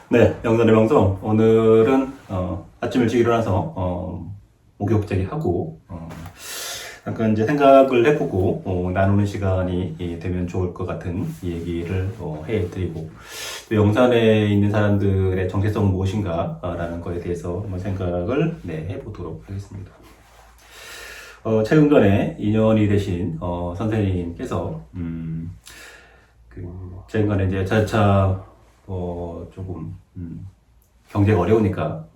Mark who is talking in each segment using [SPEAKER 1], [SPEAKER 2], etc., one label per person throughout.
[SPEAKER 1] 네, 영단의 방송. 오늘은 아침 일찍 일어나서 목욕제기 하고 약간 이제 생각을 해보고 나누는 시간이 되면 좋을 것 같은 얘기를 해드리고, 또 영산에 있는 사람들의 정체성은 무엇인가 라는 거에 대해서 한번 생각을 해보도록 하겠습니다. 최근 전에 인연이 되신 선생님께서 최근에 이제 자차 조금 경제가 어려우니까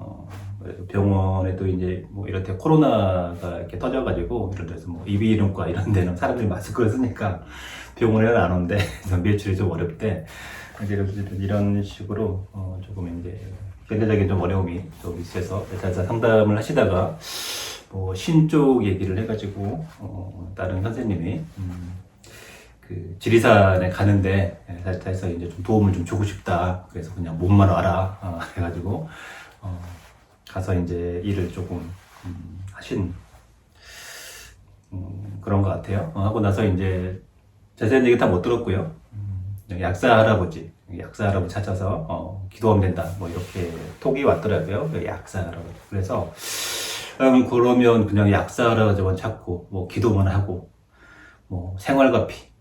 [SPEAKER 1] 그래서 병원에도 이제 뭐 이렇게 코로나가 이렇게 터져가지고, 예를 들어서 뭐 이비인후과 이런 데는 사람들이 마스크를 쓰니까 병원에는 안 온대. 그래서 매출이 좀 어렵대. 이제 이런 식으로 조금 이제 경제적인 좀 어려움이 좀 있어서 자차 상담을 하시다가 뭐 신쪽 얘기를 해가지고 다른 선생님이 그 지리산에 가는데 자차에서 이제 좀 도움을 좀 주고 싶다. 그래서 그냥 몸만 와라. 해가지고 가서 이제 일을 조금 하신 그런 것 같아요. 하고 나서 이제 자세한 얘기 다 못 들었고요. 약사 할아버지 찾아서 기도하면 된다. 뭐 이렇게 톡이 왔더라고요. 그 약사 할아버지. 그래서 그러면 그냥 약사 할아버지만 찾고 뭐 기도만 하고 뭐 생활과피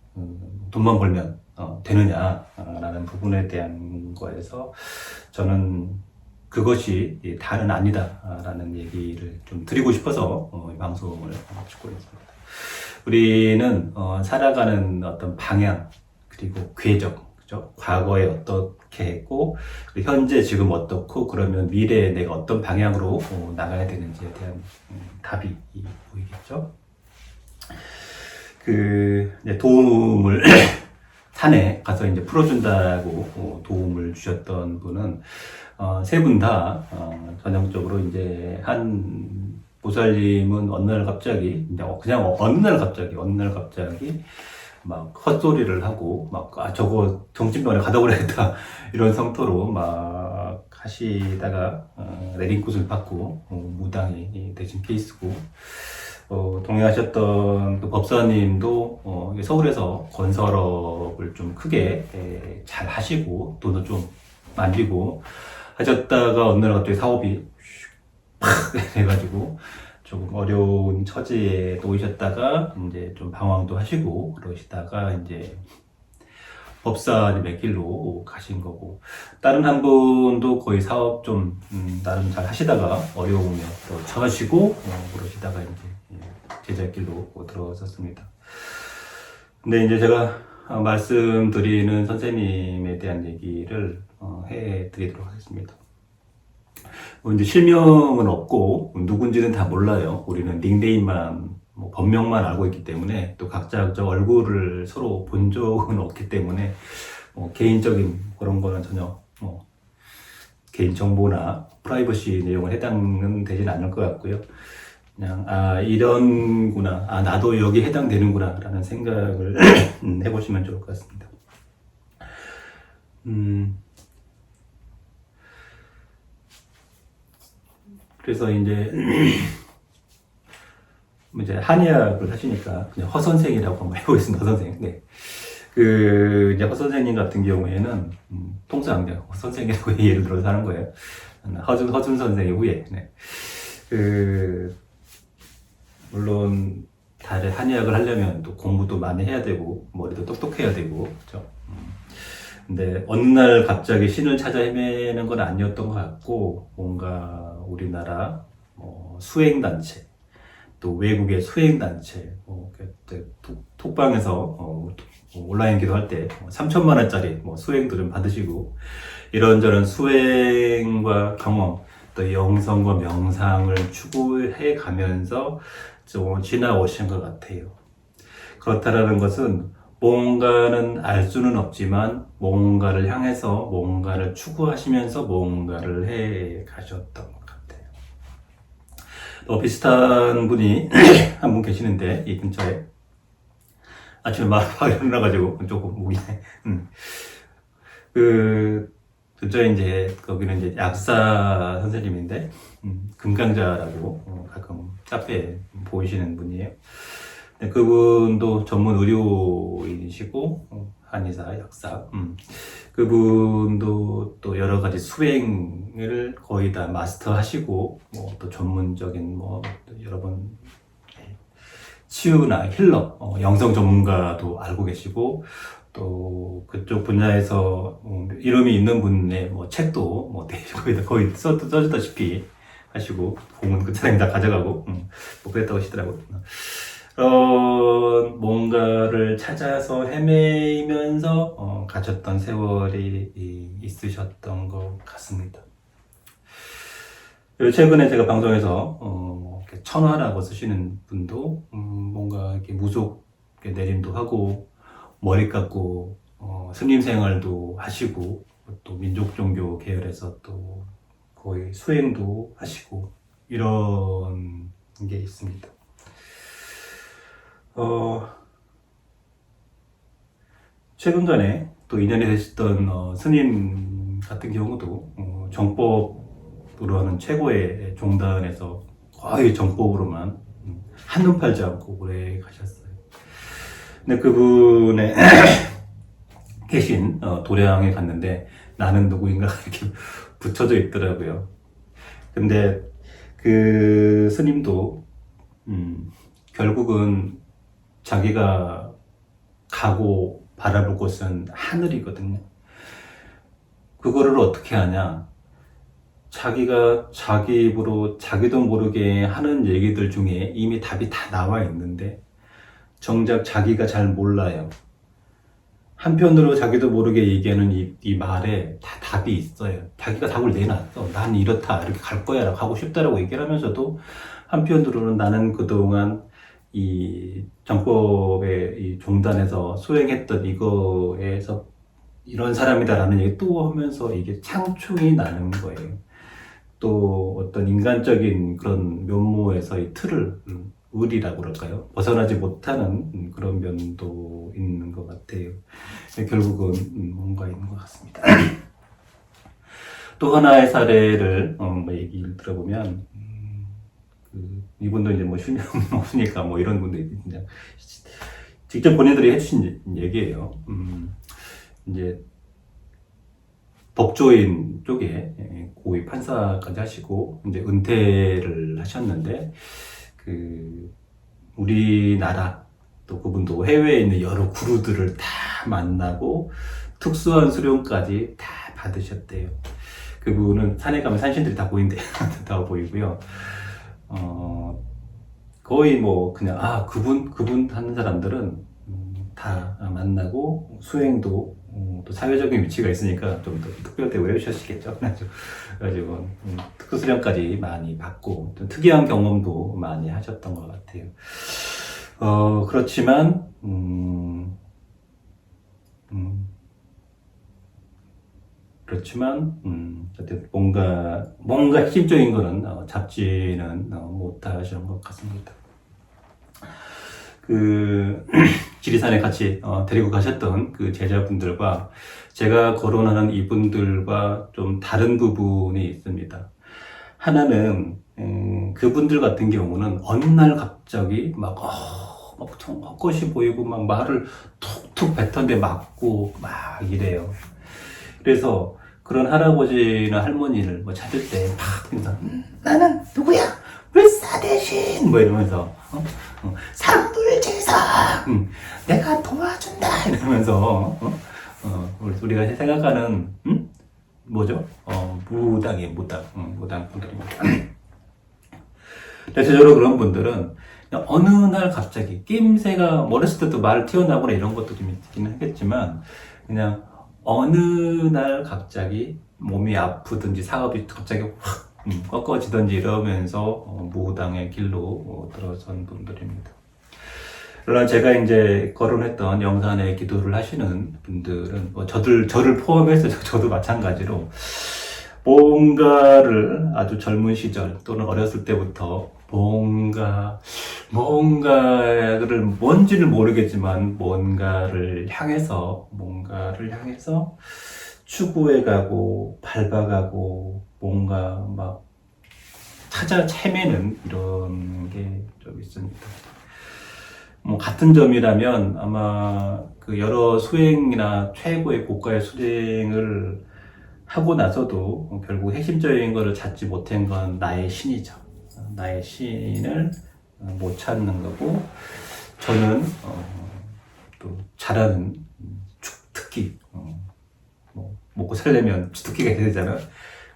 [SPEAKER 1] 돈만 벌면 되느냐라는 부분에 대한 거에서 저는 그것이 다는 아니다라는 얘기를 좀 드리고 싶어서 이 방송을 찍고 있습니다. 우리는 살아가는 어떤 방향, 그리고 궤적, 그죠? 과거에 어떻게 했고, 그리고 현재 지금 어떻고, 그러면 미래에 내가 어떤 방향으로 나가야 되는지에 대한 답이 보이겠죠? 이제 도움을 산에 가서 이제 풀어준다고 도움을 주셨던 분은 세 분 다 전형적으로 이제 한 보살님은 어느 날 갑자기 그냥 어느 날 갑자기 막 헛소리를 하고 막 저거 정신병원에 가다 그래야겠다 이런 성토로 막 하시다가 내린꽃을 받고 무당이 되신 케이스고, 동행하셨던 그 법사님도 서울에서 건설업을 좀 크게 잘 하시고 돈도 좀 만들고 하셨다가 어느 날 갑자기 사업이 팍 해가지고 조금 어려운 처지에 놓이셨다가 이제 좀 방황도 하시고 그러시다가 이제 법사님의 길로 가신 거고, 다른 한 분도 거의 사업 좀 나름 잘 하시다가 어려움에 또 처하시고 그러시다가 이제 제자길로 들어섰습니다. 근데 이제 제가 말씀드리는 선생님에 대한 얘기를 해드리도록 하겠습니다. 이제 실명은 없고 누군지는 다 몰라요. 우리는 닉네임만 뭐 본명만 알고 있기 때문에, 또 각자 얼굴을 서로 본 적은 없기 때문에 개인적인 그런 거는 전혀 개인정보나 프라이버시 내용을 해당은 되진 않을 것 같고요. 그냥 이런구나, 나도 여기 해당되는구나 라는 생각을 해보시면 좋을 것 같습니다. 그래서 이제 한의학을 하시니까 그냥 허 선생이라고 한번 해보겠습니다. 허 선생. 네. 이제 허 선생님 같은 경우에는 통상 그냥 허 선생이라고 예를 들어서 하는 거예요. 허준 선생의 후예. 네. 물론 다른 한의학을 하려면 또 공부도 많이 해야 되고 머리도 똑똑해야 되고, 그렇죠? 근데 어느 날 갑자기 신을 찾아 헤매는 건 아니었던 것 같고, 뭔가 우리나라 수행단체, 또 외국의 수행단체, 톡방에서 온라인 기도할 때 3천만 원짜리 수행도 좀 받으시고, 이런저런 수행과 경험, 또 영성과 명상을 추구해 가면서 좀 지나오신 것 같아요. 그렇다라는 것은 뭔가는 알 수는 없지만 뭔가를 향해서 뭔가를 추구하시면서 뭔가를 해 가셨던 것 같아요. 또 비슷한 분이 한 분 계시는데, 이 근처에 아침에 막 일어나가지고 조금 목이 근처에 이제 거기는 이제 약사 선생님인데 금강자라고 가끔 카페에 보이시는 분이에요. 네, 그분도 전문 의료인이시고 한의사, 약사. 그분도 또 여러 가지 수행을 거의 다 마스터하시고 뭐 또 전문적인 뭐 여러 번 치유나 힐러, 영성 전문가도 알고 계시고 또 그쪽 분야에서 이름이 있는 분의 뭐 책도 뭐 거의 써주다시피 하시고 공은 그 사람이 다 가져가고 뭐 그랬다고 하시더라고요. 뭔가를 찾아서 헤매면서 가졌던 세월이 있으셨던 것 같습니다. 그리고 최근에 제가 방송에서 이렇게 천화라고 쓰시는 분도 뭔가 이렇게 무속 내림도 하고 머리 깎고 스님 생활도 하시고 또 민족 종교 계열에서 또 거의 수행도 하시고 이런 게 있습니다. 최근간에 또 인연이 되셨던 스님 같은 경우도 정법으로 하는 최고의 종단에서 거의 정법으로만 한눈 팔지 않고 오래 가셨어요. 근데 그분의 계신 도량에 갔는데 나는 누구인가 이렇게 붙여져 있더라고요. 근데 그 스님도 결국은 자기가 가고 바라볼 곳은 하늘이거든요. 그거를 어떻게 하냐? 자기가 자기 입으로 자기도 모르게 하는 얘기들 중에 이미 답이 다 나와 있는데 정작 자기가 잘 몰라요. 한편으로 자기도 모르게 얘기하는 이 말에 다 답이 있어요. 자기가 답을 내놨어. 난 이렇다, 이렇게 갈 거야 라고 하고 싶다라고 얘기를 하면서도 한편으로는 나는 그동안 이 정법의 이 종단에서 수행했던 이거에서 이런 사람이다라는 얘기 또 하면서 이게 창충이 나는 거예요. 또 어떤 인간적인 그런 면모에서 이 틀을 의리라고 그럴까요? 벗어나지 못하는 그런 면도 있는 것 같아요. 결국은 뭔가 있는 것 같습니다. 또 하나의 사례를 얘기를 들어보면 이분도 이제 뭐 실명 없으니까 뭐 이런 분들이 그냥 직접 본인들이 해주신 얘기예요. 이제 법조인 쪽에 고위 판사까지 하시고 이제 은퇴를 하셨는데 우리나라 또 그분도 해외에 있는 여러 구루들을 다 만나고 특수한 수련까지 다 받으셨대요. 그분은 산에 가면 산신들이 다 보인대요. 다 보이고요. 거의 뭐 그냥 그분 하는 사람들은 다 만나고 수행도 또 사회적인 위치가 있으니까 좀 더 특별하게 외우셨겠죠. 그래가지고 특수수련까지 많이 받고 좀 특이한 경험도 많이 하셨던 것 같아요. 그렇지만 어쨌든 뭔가 핵심적인 거는 잡지는 못 하시는 것 같습니다. 지리산에 같이 데리고 가셨던 그 제자분들과 제가 거론하는 이분들과 좀 다른 부분이 있습니다. 하나는 그분들 같은 경우는 어느 날 갑자기 막 헛것이 보이고 막 말을 툭툭 뱉던데 맞고 막 이래요. 그래서 그런 할아버지나 할머니를 뭐 찾을 때 막 나는 누구야? 불사 대신 뭐 이러면서 삼불제사 내가 도와준다 이러면서 우리가 생각하는 뭐죠? 무당이에요. 무당 분들입니다. 대체적으로 그런 분들은 그냥 어느 날 갑자기 낌새가 어렸을 때도 말 튀어나오거나 이런 것도 좀 있긴 하겠지만 그냥 어느 날 갑자기 몸이 아프든지 사업이 갑자기 확 꺾어지든지 이러면서 무당의 길로 들어선 분들입니다. 그러나 제가 이제 거론했던 영산에 기도를 하시는 분들은 저를 포함해서 저도 마찬가지로 뭔가를 아주 젊은 시절 또는 어렸을 때부터 뭔가를 뭔지를 모르겠지만 뭔가를 향해서 추구해가고 밟아가고 뭔가 막 찾아 헤매는 이런 게 좀 있습니다. 뭐 같은 점이라면 아마 그 여러 수행이나 최고의 고가의 수행을 하고 나서도 결국 핵심적인 것을 찾지 못한 건 나의 신이죠. 나의 신을 못 찾는 거고, 저는 또 잘하는 특기, 뭐 먹고 살려면 주특기가 있어야 되잖아.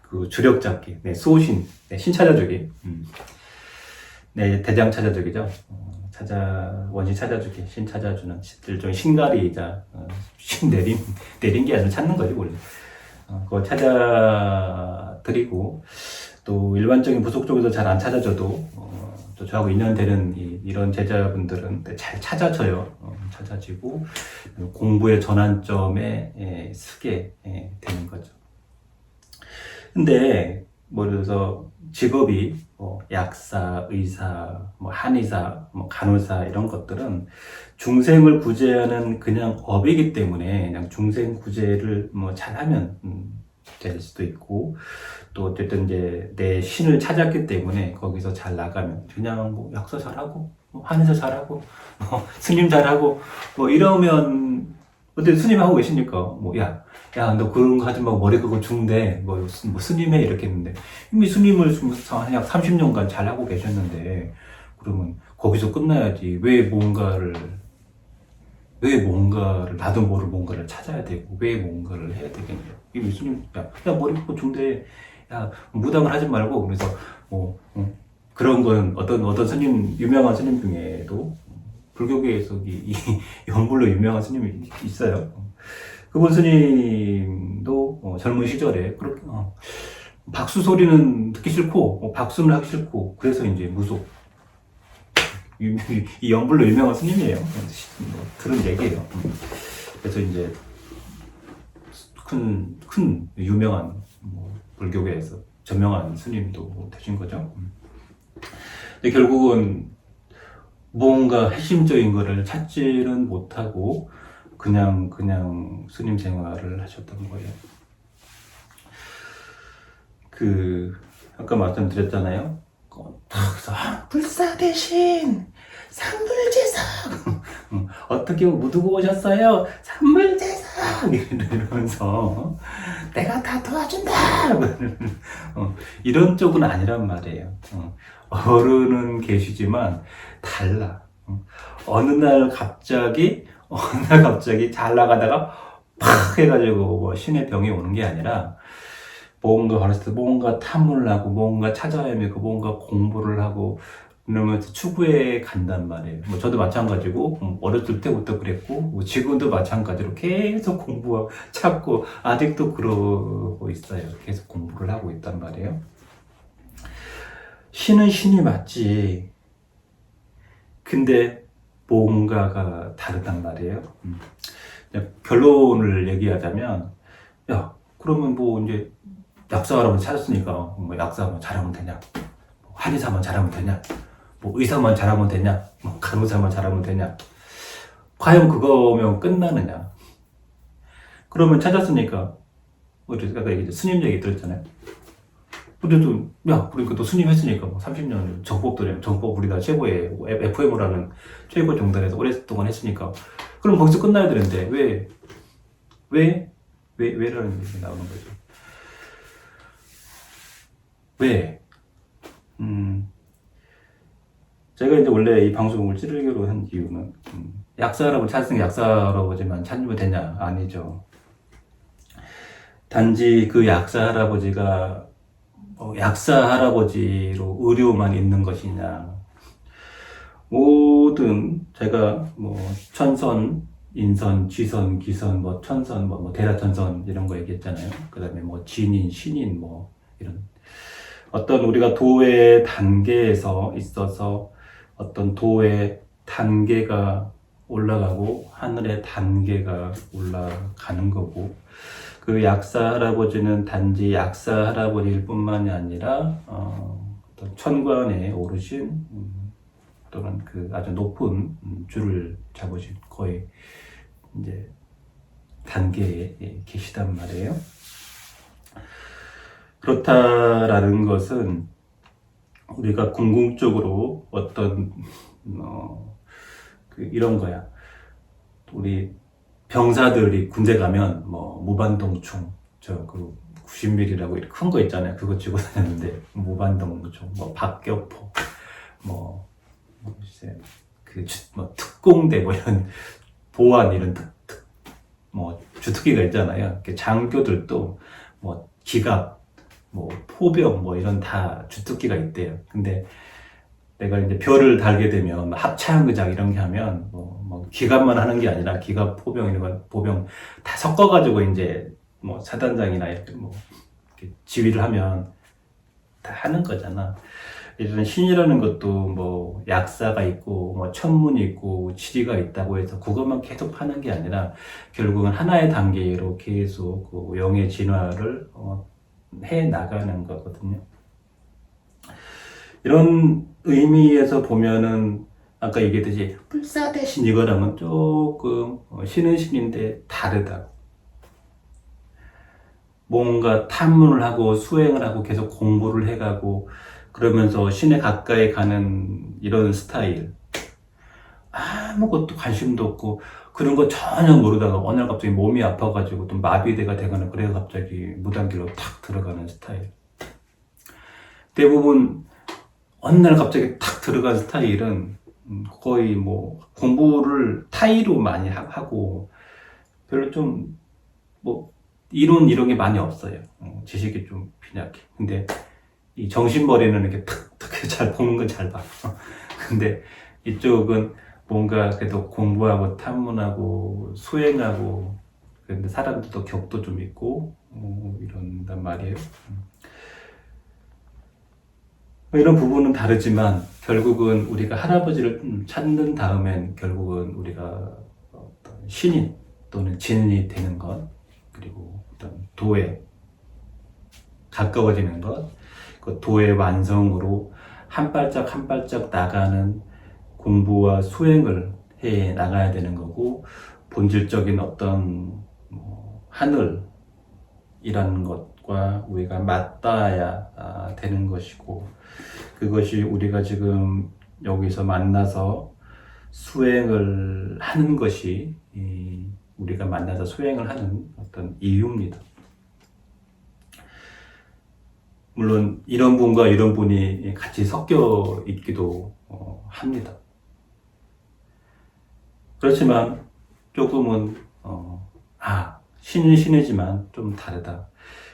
[SPEAKER 1] 그 주력 잡기, 내 수호신, 내 신 찾아주기, 내 대장 찾아주기죠. 원신 찾아주기, 신 찾아주는 일종의 신가리이자 신 내린 게 아니라 찾는 거지 원래. 그거 찾아드리고, 또 일반적인 부속 쪽에서 잘 안 찾아줘도 또 저하고 인연되는 이런 제자분들은 잘 찾아져요. 찾아지고 공부의 전환점에 서게 되는 거죠. 근데 뭐 그래서 직업이 뭐 약사, 의사, 뭐 한의사, 뭐 간호사 이런 것들은 중생을 구제하는 그냥 업이기 때문에 그냥 중생 구제를 뭐 잘하면 될 수도 있고, 또 어쨌든 이제 내 신을 찾았기 때문에 거기서 잘 나가면 그냥 뭐 약사 잘하고 뭐 한의사 잘하고 뭐 스님 잘하고 뭐 이러면, 어때 스님 하고 계시니까 뭐 야 너 그런 거 하지 말고 머리 끄고 중대 뭐 스님해 이렇게 했는데, 이미 스님을 약 30년간 잘 하고 계셨는데 그러면 거기서 끝나야지. 왜 뭔가를 나도 모를 뭔가를 찾아야 되고 왜 뭔가를 해야 되겠냐. 이미 스님 야 머리 끄고 중대, 야 무당을 하지 말고. 그래서 뭐 그런 건 어떤 스님, 유명한 스님 중에도 불교계에서 이 연불로 유명한 스님이 있어요. 그분 스님도 젊은 시절에 그렇게 박수 소리는 듣기 싫고 박수는 하기 싫고 그래서 이제 무속, 이 연불로 유명한 스님이에요. 뭐 들은 얘기예요. 그래서 이제 큰 유명한 불교계에서 저명한 스님도 되신 거죠. 근데 결국은 뭔가 핵심적인 거를 찾지는 못하고 그냥 스님 생활을 하셨던 거예요. 아까 말씀드렸잖아요. 불사 대신 산불제사 어떻게 묻고 오셨어요? 산불제사 이러면서 내가 다 도와준다 이런 쪽은 아니란 말이에요. 어른은 계시지만 달라. 어느 날 갑자기 잘 나가다가 팍 해가지고 뭐 신의 병이 오는 게 아니라 뭔가 어렸을 때 뭔가 탐문을 하고 뭔가 찾아야 하고 뭔가 공부를 하고 이러면서 추구해 간단 말이에요. 뭐 저도 마찬가지고 어렸을 때부터 그랬고 뭐 지금도 마찬가지로 계속 공부하고 찾고 아직도 그러고 있어요. 계속 공부를 하고 있단 말이에요. 신은 신이 맞지. 근데 뭔가가 다르단 말이에요. 결론을 얘기하자면, 야, 그러면 뭐 이제 약사라고 찾았으니까 뭐 약사만 잘하면 되냐? 한의사만 잘하면 되냐? 뭐 의사만 잘하면 되냐? 뭐 간호사만 잘하면 되냐? 과연 그거면 끝나느냐? 그러면 찾았으니까, 아까 얘기 스님 얘기 들었잖아요. 그래도 그러니까 또 스님 했으니까 뭐 30년 정법 우리나라 최고의 FM이라는 최고 정단에서 오랫동안 했으니까 그럼 거기서 끝나야 되는데 왜라는 얘기 나오는 거죠. 왜? 제가 이제 원래 이 방송을 찌르기로 한 이유는 약사 할아버지 찾았으니까 약사 할아버지만 찾으면 되냐? 아니죠. 단지 그 약사 할아버지가 약사 할아버지로 의료만 있는 것이냐. 모든 제가 뭐 천선, 인선, 쥐선, 기선, 뭐 천선, 뭐 대라천선 이런 거 얘기했잖아요. 그 다음에 뭐 진인, 신인 뭐 이런 어떤 우리가 도의 단계에서 있어서 어떤 도의 단계가 올라가고 하늘의 단계가 올라가는 거고, 그 약사 할아버지는 단지 약사 할아버지일 뿐만이 아니라 어떤 천관에 오르신 또는 그 아주 높은 줄을 잡으신 거의 이제 단계에 계시단 말이에요. 그렇다라는 것은 우리가 궁극적으로 어떤 이런 거야. 우리 병사들이 군대 가면 뭐 무반동총, 저 그 90mm라고 이렇게 큰 거 있잖아요. 그거 쥐고 다녔는데 무반동총, 뭐 박격포, 글쎄, 뭐 특공대 뭐 이런 보안 이런 뭐 주특기가 있잖아요. 장교들도 뭐 기갑, 뭐 포병 뭐 이런 다 주특기가 있대요. 근데 내가 이제 별을 달게 되면 합창의장 이런 게 하면 뭐 기갑만 하는 게 아니라 기갑, 포병 이런 거 보병 다 섞어가지고 이제 뭐 사단장이나 이렇게 뭐 이렇게 지휘를 하면 다 하는 거잖아. 이런 신이라는 것도 뭐 약사가 있고 뭐 천문이 있고 지리가 있다고 해서 그것만 계속 하는 게 아니라 결국은 하나의 단계로 계속 그 영의 진화를 해 나가는 거거든요. 이런 의미에서 보면은 아까 얘기했듯이 불사대신 이거랑은 조금 신은 신인데 다르다. 뭔가 탐문을 하고 수행을 하고 계속 공부를 해가고 그러면서 신에 가까이 가는 이런 스타일, 아무것도 관심도 없고 그런 거 전혀 모르다가 어느 날 갑자기 몸이 아파가지고 또 마비대가 되거나 그래서 갑자기 무단길로 탁 들어가는 스타일. 대부분 어느 날 갑자기 탁 들어간 스타일은 거의 뭐 공부를 타이로 많이 하고 별로 좀 뭐 이론 이런 게 많이 없어요. 지식이 좀 빈약해. 근데 이 정신머리는 이렇게 탁탁 잘 보는 건 잘 봐. 근데 이쪽은 뭔가 그래도 공부하고 탐문하고 수행하고 근데 사람들도 격도 좀 있고 이런단 말이에요. 이런 부분은 다르지만 결국은 우리가 할아버지를 찾는 다음엔 결국은 우리가 어떤 신인 또는 진인이 되는 것 그리고 어떤 도에 가까워지는 것, 그 도의 완성으로 한 발짝 한 발짝 나가는 공부와 수행을 해 나가야 되는 거고 본질적인 어떤 하늘이라는 것과 우리가 맞닿아야 되는 것이고 그것이 우리가 지금 여기서 만나서 수행을 하는 것이 우리가 만나서 수행을 하는 어떤 이유입니다. 물론 이런 분과 이런 분이 같이 섞여 있기도 합니다. 그렇지만 조금은 신은 신이지만 좀 다르다.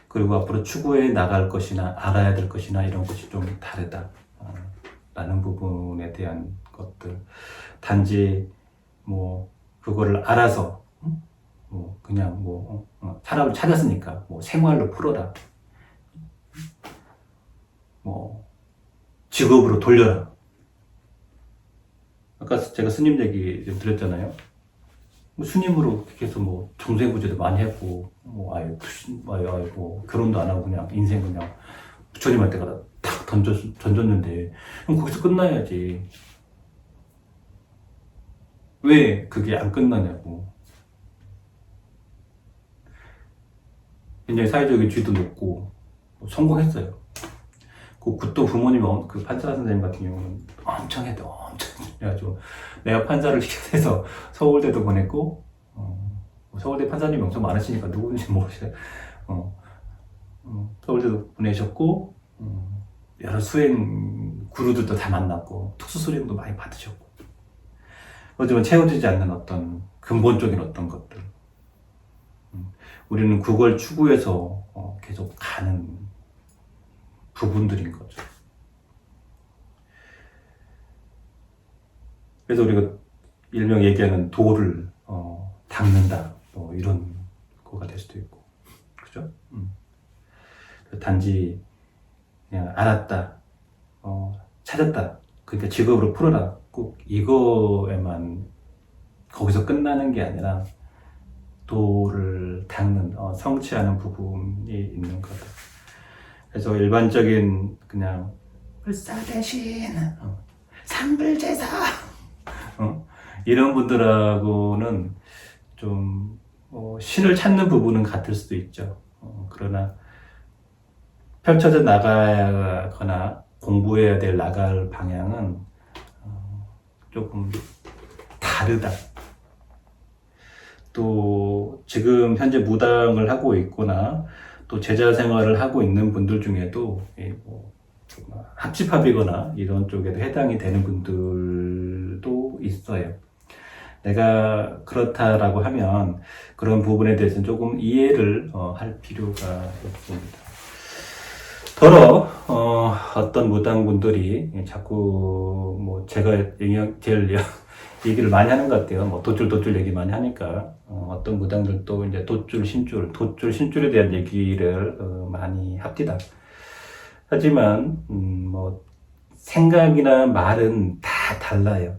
[SPEAKER 1] 그리고 앞으로 추구해 나갈 것이나 알아야 될 것이나 이런 것이 좀 다르다. 라는 부분에 대한 것들. 단지 뭐 그거를 알아서 그냥 사람을 찾았으니까 생활로 풀어라. 직업으로 돌려라. 아까 제가 스님 얘기 좀 드렸잖아요. 스님으로 계속 정세부제도 많이 했고, 결혼도 안 하고 그냥 인생 그냥 부처님한테 가다 탁 던졌는데, 그럼 거기서 끝나야지. 왜 그게 안 끝나냐고. 굉장히 사회적인 지위도 높고, 성공했어요. 그또 부모님이 그 판사 선생님 같은 경우는 엄청 해가지고 내가 판사를 시켜서 서울대도 보냈고 서울대 판사님이 엄청 많으시니까 누구인지 모르겠어요. 서울대도 보내셨고 여러 수행 구루들도 다 만났고 특수수련도 많이 받으셨고 하지만 채워지지 않는 어떤 근본적인 어떤 것들 우리는 그걸 추구해서 계속 가는 부분들인 거죠. 그래서 우리가 일명 얘기하는 도를 닦는다, 이런 거가 될 수도 있고, 그죠? 단지 그냥 알았다, 찾았다, 그러니까 직업으로 풀어라. 꼭 이거에만 거기서 끝나는 게 아니라 도를 닦는, 성취하는 부분이 있는 거다. 그래서 일반적인 그냥 불사대신, 삼불제사 이런 분들하고는 좀 신을 찾는 부분은 같을 수도 있죠. 그러나 펼쳐져 나가거나 공부해야 될 나갈 방향은 조금 다르다. 또 지금 현재 무당을 하고 있거나 또 제자 생활을 하고 있는 분들 중에도 뭐 합집합이거나 이런 쪽에도 해당이 되는 분들도 있어요. 내가 그렇다라고 하면 그런 부분에 대해서는 조금 이해를 할 필요가 있습니다. 더러 어떤 무당분들이 자꾸 뭐 제가 제일 얘기를 많이 하는 것 같아요. 뭐 돗줄 얘기 많이 하니까 어떤 무당들도 이제 돗줄 신줄에 대한 얘기를 많이 합니다. 하지만 뭐 생각이나 말은 다 달라요.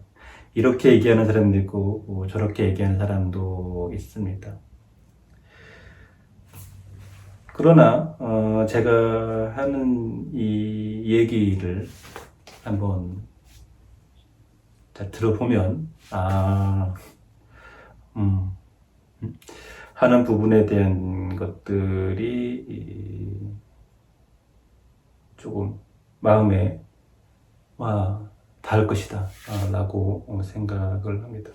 [SPEAKER 1] 이렇게 얘기하는 사람도 있고 저렇게 얘기하는 사람도 있습니다. 그러나 제가 하는 이 얘기를 한번 잘 들어보면 하는 부분에 대한 것들이 조금 마음에 닿을 것이다 라고 생각을 합니다.